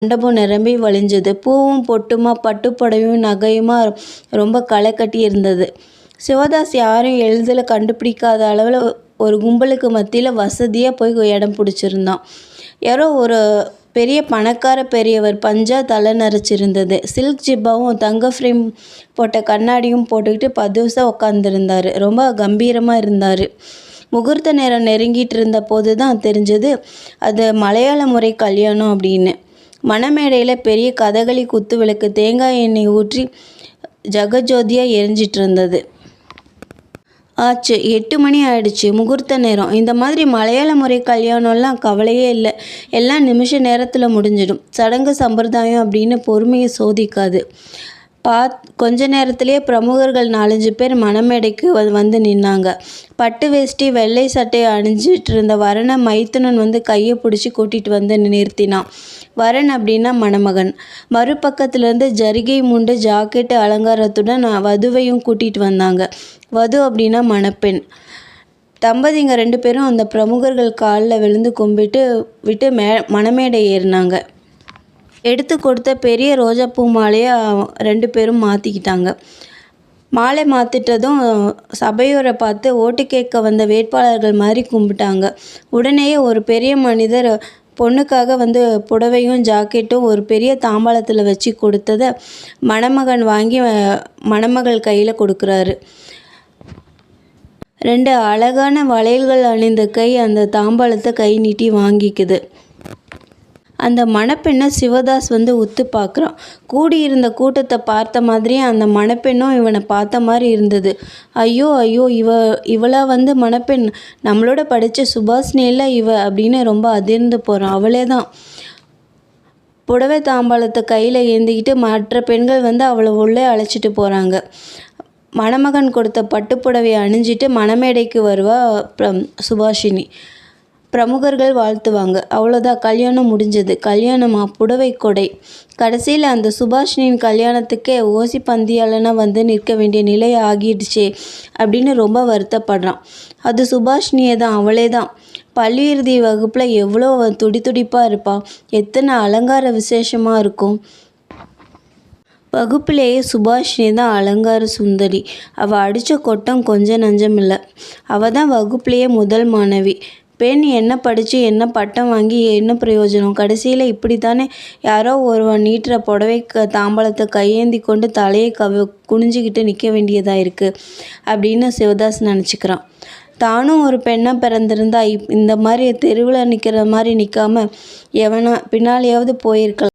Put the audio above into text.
மண்டபம் நிரம்பி வழிஞ்சது. பூவும் பொட்டுமா பட்டுப்புடவையும் நகையுமா ரொம்ப களை கட்டி இருந்தது. சிவதாஸ் யாரும் எளிதில் கண்டுபிடிக்காத அளவில் ஒரு கும்பலுக்கு மத்தியில் வசதியாக போய் இடம் பிடிச்சிருந்தான். யாரோ ஒரு பெரிய பணக்கார பெரியவர் பஞ்சா தலை நரைச்சிருந்தது. சில்க் ஜிப்பாவும் தங்க ஃப்ரேம் போட்ட கண்ணாடியும் போட்டுக்கிட்டு பதுசாக உட்காந்துருந்தார். ரொம்ப கம்பீரமாக இருந்தார். முகூர்த்த நேரம் நெருங்கிட்டு இருந்த போது தான் தெரிஞ்சது அது மலையாள முறை கல்யாணம் அப்படின்னு. மணமேடையில் பெரிய கதகளி குத்து விளக்கு தேங்காய் எண்ணெய் ஊற்றி ஜகஜோதியாக எரிஞ்சிட்டு இருந்தது. ஆச்சு, 8 மணி ஆயிடுச்சு, முகூர்த்த நேரம். இந்த மாதிரி மலையாள முறை கல்யாணம்லாம் கவலையே இல்லை. எல்லாம் நிமிஷ நேரத்தில் முடிஞ்சிடும். சடங்கு சம்பிரதாயம் அப்படின்னு பொறுமையை சோதிக்காது. கொஞ்ச நேரத்திலேயே பிரமுகர்கள் 4-5 பேர் மணமேடைக்கு வந்து நின்னாங்க. பட்டு வேஷ்டி வெள்ளை சட்டையை அணிஞ்சிட்டு இருந்த வரனை மைத்துனன் வந்து கையை பிடிச்சி கூட்டிகிட்டு வந்து நிறுத்தினான். வரன் அப்படின்னா மணமகன். மறுபக்கத்துலேருந்து ஜரிகை முண்டு ஜாக்கெட்டு அலங்காரத்துடன் வதுவையும் கூட்டிகிட்டு வந்தாங்க. வது அப்படின்னா மணப்பெண். தம்பதிங்க 2 பேரும் அந்த பிரமுகர்கள் காலில் விழுந்து கும்பிட்டு விட்டு மணமேடை ஏறினாங்க. எடுத்து கொடுத்த பெரிய ரோஜாப்பூ மாலையை 2 பேரும் மாற்றிக்கிட்டாங்க. மாலை மாற்றிட்டதும் சபையோரை பார்த்து ஓட்டு கேட்க வந்த வேட்பாளர்கள் மாதிரி கும்பிட்டாங்க. உடனேயே ஒரு பெரிய மனிதர் பொண்ணுக்காக வந்து புடவையும் ஜாக்கெட்டும் ஒரு பெரிய தாம்பாளத்தில் வச்சு கொடுத்ததை மணமகன் வாங்கி மணமகள் கையில் கொடுக்குறாரு. 2 அழகான வளையல்கள் அணிந்த கை அந்த தாம்பாளத்தை கை நீட்டி வாங்கிக்குது. அந்த மணப்பெண்ணை சிவதாஸ் வந்து உத்து பார்க்குறான். கூடியிருந்த கூட்டத்தை பார்த்த மாதிரியே அந்த மணப்பெண்ணும் இவனை பார்த்த மாதிரி இருந்தது. ஐயோ ஐயோ, இவளா வந்து மணப்பெண், நம்மளோட படித்த சுபாஷினியில் இவ அப்படின்னு ரொம்ப அதிர்ந்து போகிறான். அவளே தான். புடவை தாம்பாளத்தை கையில் ஏந்திக்கிட்டு மற்ற பெண்கள் வந்து அவளை உள்ளே அழைச்சிட்டு போகிறாங்க. மணமகன் கொடுத்த பட்டுப்புடவையை அணிஞ்சிட்டு மணமேடைக்கு வருவா சுபாஷினி. பிரமுகர்கள் வாழ்த்துவாங்க. அவ்வளோதான், கல்யாணம் முடிஞ்சது. கல்யாணமா? புடவை கொடை. கடைசியில் அந்த சுபாஷினியின் கல்யாணத்துக்கே ஓசி பந்தியாளனா வந்து நிற்க வேண்டிய நிலை ஆகிடுச்சே அப்படின்னு ரொம்ப வருத்தப்படுறான். அது சுபாஷினியே தான், அவளே தான். பள்ளி இறுதி வகுப்பில் எவ்வளோ துடிப்பாக இருப்பாள். எத்தனை அலங்கார விசேஷமாக இருக்கும். வகுப்பிலேயே சுபாஷினி தான் அலங்கார சுந்தரி. அவள் அடித்த கொட்டம் கொஞ்சம் நஞ்சம் இல்லை. அவள் தான் வகுப்பிலேயே முதல் மாணவி. பெண் என்ன படித்து என்ன பட்டம் வாங்கி என்ன பிரயோஜனம்? கடைசியில் இப்படி தானே யாரோ ஒருவன் நீட்டுற புடவை தாம்பாளத்தை கையேந்தி கொண்டு தலையை குனிஞ்சிக்கிட்டு நிற்க வேண்டியதாக இருக்குது அப்படின்னு சிவதாஸ் நினச்சிக்கிறான். தானும் ஒரு பெண்ணாக பிறந்திருந்தா இந்த மாதிரி தெருவில் நிற்கிற மாதிரி நிற்காம எவனா பின்னாலேயாவது போயிருக்கலாம்.